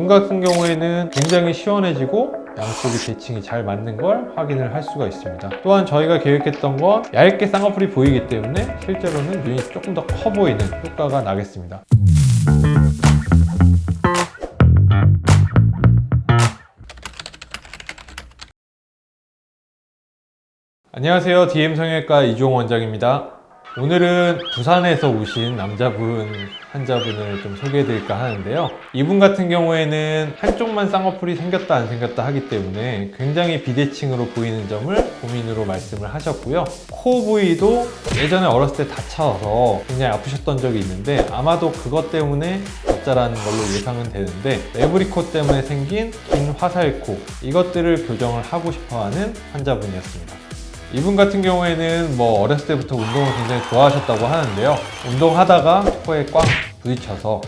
같은 경우에는 굉장히 시원해지고 양쪽이 대칭이 잘 맞는 걸 확인을 할 수가 있습니다. 또한 저희가 계획했던 건 얇게 쌍꺼풀이 보이기 때문에 실제로는 눈이 조금 더 커 보이는 효과가 나겠습니다. 안녕하세요. DM성형외과 이종 원장입니다. 오늘은 부산에서 오신 환자분을 좀 소개해 드릴까 하는데요. 이분 같은 경우에는 한쪽만 쌍꺼풀이 생겼다 안 생겼다 하기 때문에 굉장히 비대칭으로 보이는 점을 고민으로 말씀을 하셨고요. 코 부위도 예전에 어렸을 때 다쳐서 굉장히 아프셨던 적이 있는데 아마도 그것 때문에 덧자라는 걸로 예상은 되는데 매부리코 때문에 생긴 긴 화살코, 이것들을 교정을 하고 싶어하는 환자분이었습니다. 이분 같은 경우에는 어렸을 때부터 운동을 굉장히 좋아하셨다고 하는데요. 운동하다가 코에 꽝 부딪혀서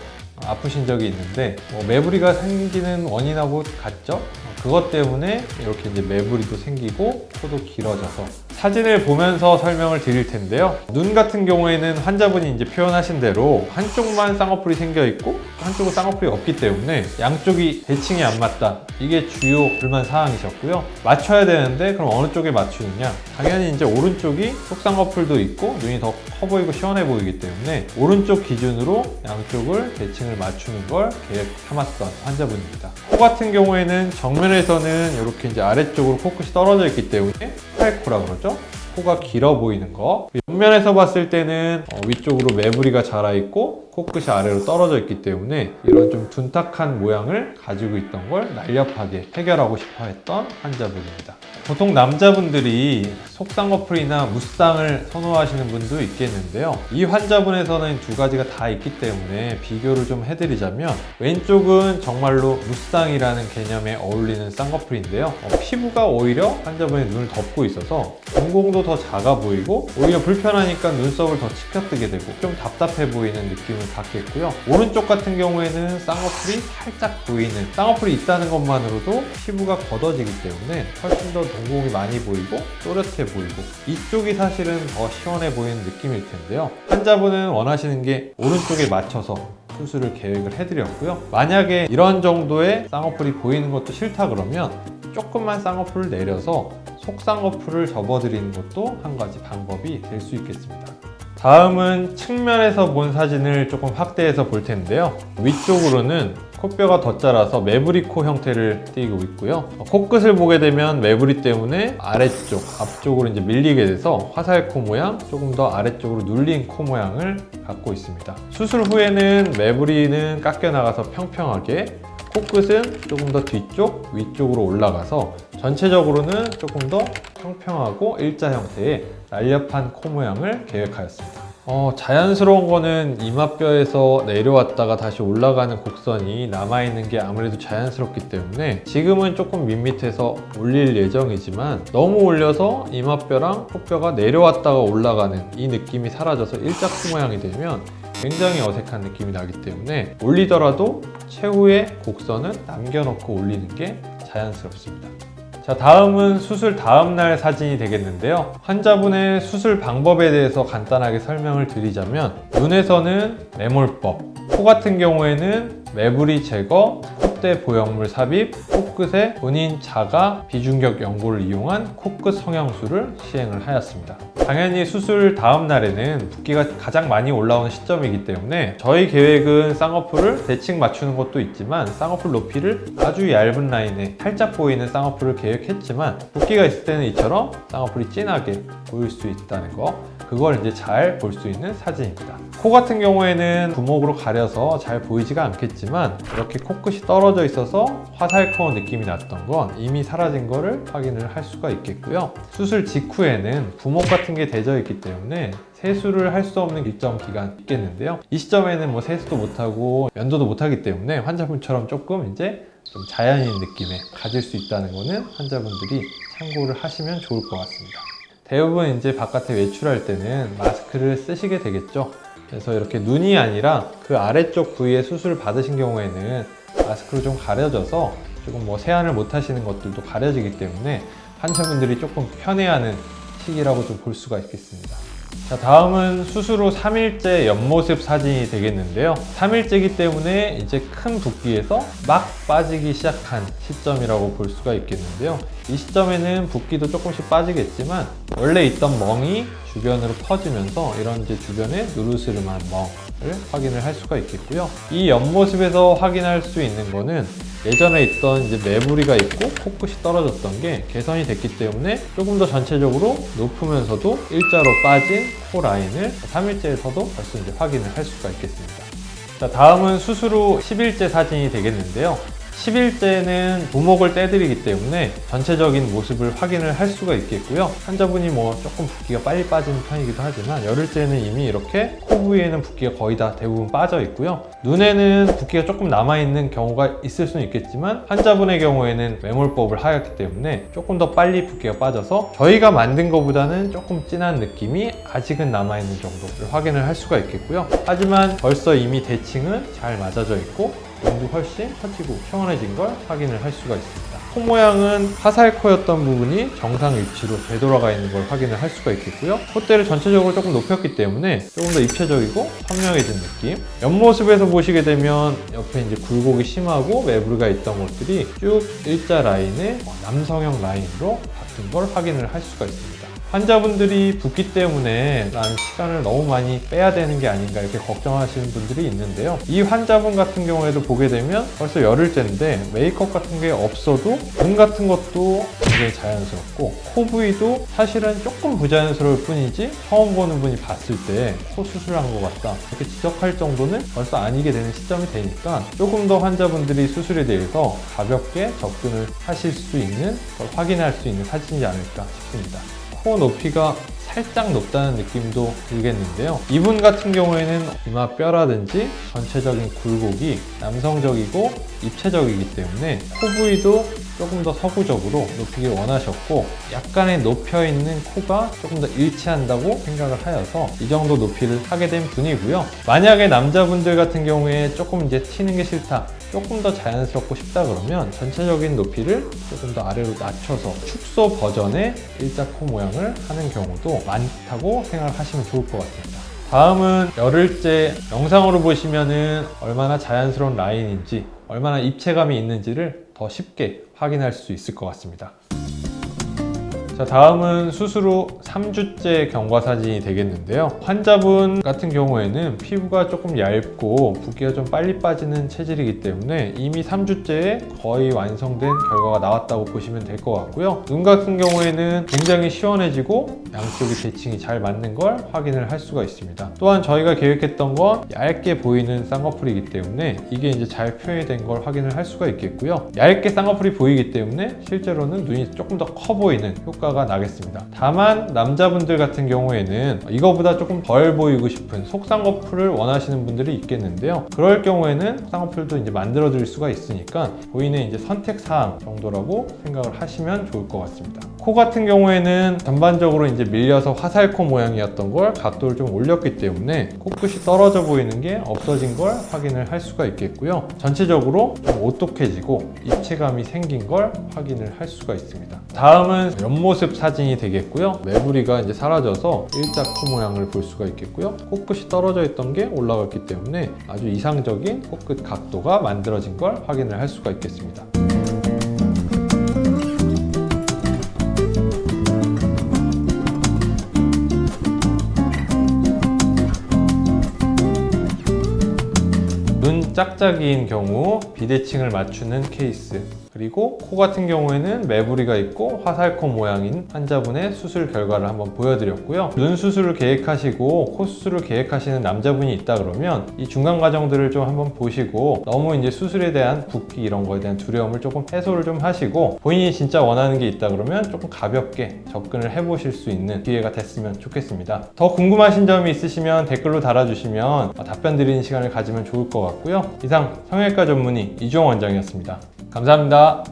아프신 적이 있는데 매부리가 생기는 원인하고 같죠? 그것 때문에 이렇게 이제 매부리도 생기고 코도 길어져서 사진을 보면서 설명을 드릴 텐데요. 눈 같은 경우에는 환자분이 이제 표현하신 대로 한쪽만 쌍꺼풀이 생겨 있고 한쪽은 쌍꺼풀이 없기 때문에 양쪽이 대칭이 안 맞다. 이게 주요 불만 사항이셨고요. 맞춰야 되는데 그럼 어느 쪽에 맞추느냐? 당연히 이제 오른쪽이 속쌍꺼풀도 있고 눈이 더 커 보이고 시원해 보이기 때문에 오른쪽 기준으로 양쪽을 대칭을 맞추는 걸 계획 삼았던 환자분입니다. 코 같은 경우에는 정면에서는 이렇게 이제 아래쪽으로 코끝이 떨어져 있기 때문에 화살코라 그러죠. 코가 길어 보이는 거. 옆면에서 봤을 때는 위쪽으로 매부리가 자라 있고 코끝이 아래로 떨어져 있기 때문에 이런 좀 둔탁한 모양을 가지고 있던 걸 날렵하게 해결하고 싶어 했던 환자분입니다. 보통 남자분들이 속쌍꺼풀이나 무쌍을 선호하시는 분도 있겠는데요. 이 환자분에서는 두 가지가 다 있기 때문에 비교를 좀 해드리자면 왼쪽은 정말로 무쌍이라는 개념에 어울리는 쌍꺼풀인데요. 피부가 오히려 환자분의 눈을 덮고 있어서 동공도 더 작아 보이고 오히려 불편하니까 눈썹을 더 치켜뜨게 되고 좀 답답해 보이는 느낌을 받겠고요. 오른쪽 같은 경우에는 쌍꺼풀이 살짝 보이는, 쌍꺼풀이 있다는 것만으로도 피부가 걷어지기 때문에 훨씬 더 동공이 많이 보이고 또렷해 보이고 이쪽이 사실은 더 시원해 보이는 느낌일 텐데요. 환자분은 원하시는 게 오른쪽에 맞춰서 수술을 계획을 해드렸고요. 만약에 이런 정도의 쌍꺼풀이 보이는 것도 싫다 그러면 조금만 쌍꺼풀을 내려서 속쌍꺼풀을 접어드리는 것도 한 가지 방법이 될 수 있겠습니다. 다음은 측면에서 본 사진을 조금 확대해서 볼 텐데요. 위쪽으로는 콧뼈가 더 자라서 매부리코 형태를 띠고 있고요. 코끝을 보게 되면 매부리 때문에 아래쪽, 앞쪽으로 이제 밀리게 돼서 화살코 모양, 조금 더 아래쪽으로 눌린 코 모양을 갖고 있습니다. 수술 후에는 매부리는 깎여 나가서 평평하게, 코끝은 조금 더 뒤쪽, 위쪽으로 올라가서 전체적으로는 조금 더 평평하고 일자 형태의 날렵한 코 모양을 계획하였습니다. 자연스러운 거는 이마뼈에서 내려왔다가 다시 올라가는 곡선이 남아있는 게 아무래도 자연스럽기 때문에 지금은 조금 밋밋해서 올릴 예정이지만 너무 올려서 이마뼈랑 코뼈가 내려왔다가 올라가는 이 느낌이 사라져서 일자 코 모양이 되면 굉장히 어색한 느낌이 나기 때문에 올리더라도 최후의 곡선은 남겨놓고 올리는 게 자연스럽습니다. 자, 다음은 수술 다음날 사진이 되겠는데요. 환자분의 수술 방법에 대해서 간단하게 설명을 드리자면 눈에서는 매몰법, 코 같은 경우에는 매부리 제거, 콧대 보형물 삽입, 코끝에 본인 자가 비중격 연고를 이용한 코끝 성형술을 시행을 하였습니다. 당연히 수술 다음 날에는 붓기가 가장 많이 올라오는 시점이기 때문에 저희 계획은 쌍꺼풀을 대칭 맞추는 것도 있지만 쌍꺼풀 높이를 아주 얇은 라인에 살짝 보이는 쌍꺼풀을 계획했지만 붓기가 있을 때는 이처럼 쌍꺼풀이 진하게 보일 수 있다는 거, 그걸 이제 잘 볼 수 있는 사진입니다. 코 같은 경우에는 부목으로 가려서 잘 보이지가 않겠지만 이렇게 코끝이 떨어져 있어서 화살코 느낌이 났던 건 이미 사라진 거를 확인을 할 수가 있겠고요. 수술 직후에는 부목 같은 게 되져 있기 때문에 세수를 할 수 없는 일정 기간 있겠는데요. 이 시점에는 세수도 못하고 면도도 못하기 때문에 환자분처럼 조금 이제 좀 자연인 느낌에 가질 수 있다는 거는 환자분들이 참고를 하시면 좋을 것 같습니다. 대부분 이제 바깥에 외출할 때는 마스크를 쓰시게 되겠죠. 그래서 이렇게 눈이 아니라 그 아래쪽 부위에 수술을 받으신 경우에는 마스크로 좀 가려져서 조금 세안을 못 하시는 것들도 가려지기 때문에 환자분들이 조금 편해하는 시기라고 좀 볼 수가 있겠습니다. 자, 다음은 수술 후 3일째 옆모습 사진이 되겠는데요. 3일째이기 때문에 이제 큰 붓기에서 막 빠지기 시작한 시점이라고 볼 수가 있겠는데요. 이 시점에는 붓기도 조금씩 빠지겠지만 원래 있던 멍이 주변으로 퍼지면서 이런 이제 주변에 누르스름한 멍을 확인을 할 수가 있겠고요. 이 옆모습에서 확인할 수 있는 거는 예전에 있던 이제 매부리가 있고 코끝이 떨어졌던 게 개선이 됐기 때문에 조금 더 전체적으로 높으면서도 일자로 빠진 코 라인을 3일째에서도 벌써 이제 확인을 할 수가 있겠습니다. 자, 다음은 수술 후 10일째 사진이 되겠는데요. 10일째는 부목을 떼드리기 때문에 전체적인 모습을 확인을 할 수가 있겠고요. 환자분이 뭐 조금 붓기가 빨리 빠지는 편이기도 하지만 열흘째는 이미 이렇게 코 부위에는 붓기가 거의 다 대부분 빠져 있고요. 눈에는 붓기가 조금 남아있는 경우가 있을 수는 있겠지만 환자분의 경우에는 매몰법을 하였기 때문에 조금 더 빨리 붓기가 빠져서 저희가 만든 것보다는 조금 진한 느낌이 아직은 남아있는 정도를 확인을 할 수가 있겠고요. 하지만 벌써 이미 대칭은 잘 맞아져 있고 눈도 훨씬 커지고 시원해진 걸 확인을 할 수가 있습니다. 코 모양은 화살코였던 부분이 정상 위치로 되돌아가 있는 걸 확인을 할 수가 있겠고요. 콧대를 전체적으로 조금 높였기 때문에 조금 더 입체적이고 선명해진 느낌. 옆모습에서 보시게 되면 옆에 이제 굴곡이 심하고 매부리가 있던 것들이 쭉 일자 라인의 남성형 라인으로 바뀐 걸 확인을 할 수가 있습니다. 환자분들이 붓기 때문에 나는 시간을 너무 많이 빼야 되는 게 아닌가 이렇게 걱정하시는 분들이 있는데요. 이 환자분 같은 경우에도 보게 되면 벌써 열흘째인데 메이크업 같은 게 없어도 눈 같은 것도 굉장히 자연스럽고 코 부위도 사실은 조금 부자연스러울 뿐이지 처음 보는 분이 봤을 때 코 수술한 것 같다 이렇게 지적할 정도는 벌써 아니게 되는 시점이 되니까 조금 더 환자분들이 수술에 대해서 가볍게 접근을 하실 수 있는 걸 확인할 수 있는 사진이지 않을까 싶습니다. 코 높이가 살짝 높다는 느낌도 들겠는데요. 이분 같은 경우에는 이마뼈라든지 전체적인 굴곡이 남성적이고 입체적이기 때문에 코 부위도 조금 더 서구적으로 높이길 원하셨고 약간의 높여있는 코가 조금 더 일치한다고 생각을 하여서 이 정도 높이를 하게 된 분이고요. 만약에 남자분들 같은 경우에 조금 이제 튀는 게 싫다 조금 더 자연스럽고 싶다 그러면 전체적인 높이를 조금 더 아래로 낮춰서 축소 버전의 일자 코 모양을 하는 경우도 많다고 생각하시면 좋을 것 같습니다. 다음은 열흘째 영상으로 보시면은 얼마나 자연스러운 라인인지 얼마나 입체감이 있는지를 더 쉽게 확인할 수 있을 것 같습니다. 자, 다음은 수술 후 3주째 경과 사진이 되겠는데요. 환자분 같은 경우에는 피부가 조금 얇고 붓기가 좀 빨리 빠지는 체질이기 때문에 이미 3주째에 거의 완성된 결과가 나왔다고 보시면 될 것 같고요. 눈 같은 경우에는 굉장히 시원해지고 양쪽이 대칭이 잘 맞는 걸 확인을 할 수가 있습니다. 또한 저희가 계획했던 건 얇게 보이는 쌍꺼풀이기 때문에 이게 이제 잘 표현이 된 걸 확인을 할 수가 있겠고요. 얇게 쌍꺼풀이 보이기 때문에 실제로는 눈이 조금 더 커 보이는 효과가 나겠습니다. 다만 남자분들 같은 경우에는 이거보다 조금 덜 보이고 싶은 속쌍꺼풀을 원하시는 분들이 있겠는데요. 그럴 경우에는 쌍꺼풀도 이제 만들어 드릴 수가 있으니까 본인의 이제 선택사항 정도라고 생각을 하시면 좋을 것 같습니다. 코 같은 경우에는 전반적으로 이제 밀려서 화살코 모양이었던 걸 각도를 좀 올렸기 때문에 코끝이 떨어져 보이는 게 없어진 걸 확인을 할 수가 있겠고요. 전체적으로 좀 오똑해지고 입체감이 생긴 걸 확인을 할 수가 있습니다. 다음은 옆모습 사진이 되겠고요. 매부리가 이제 사라져서 일자 코 모양을 볼 수가 있겠고요. 코끝이 떨어져 있던 게 올라갔기 때문에 아주 이상적인 코끝 각도가 만들어진 걸 확인을 할 수가 있겠습니다. 눈 짝짝이인 경우 비대칭을 맞추는 케이스, 그리고 코 같은 경우에는 매부리가 있고 화살코 모양인 환자분의 수술 결과를 한번 보여드렸고요. 눈 수술을 계획하시고 코 수술을 계획하시는 남자분이 있다 그러면 이 중간 과정들을 좀 한번 보시고 너무 이제 수술에 대한 붓기 이런 거에 대한 두려움을 조금 해소를 좀 하시고 본인이 진짜 원하는 게 있다 그러면 조금 가볍게 접근을 해보실 수 있는 기회가 됐으면 좋겠습니다. 더 궁금하신 점이 있으시면 댓글로 달아주시면 답변 드리는 시간을 가지면 좋을 것 같고요. 이상 성형외과 전문의 이주홍 원장이었습니다. 감사합니다.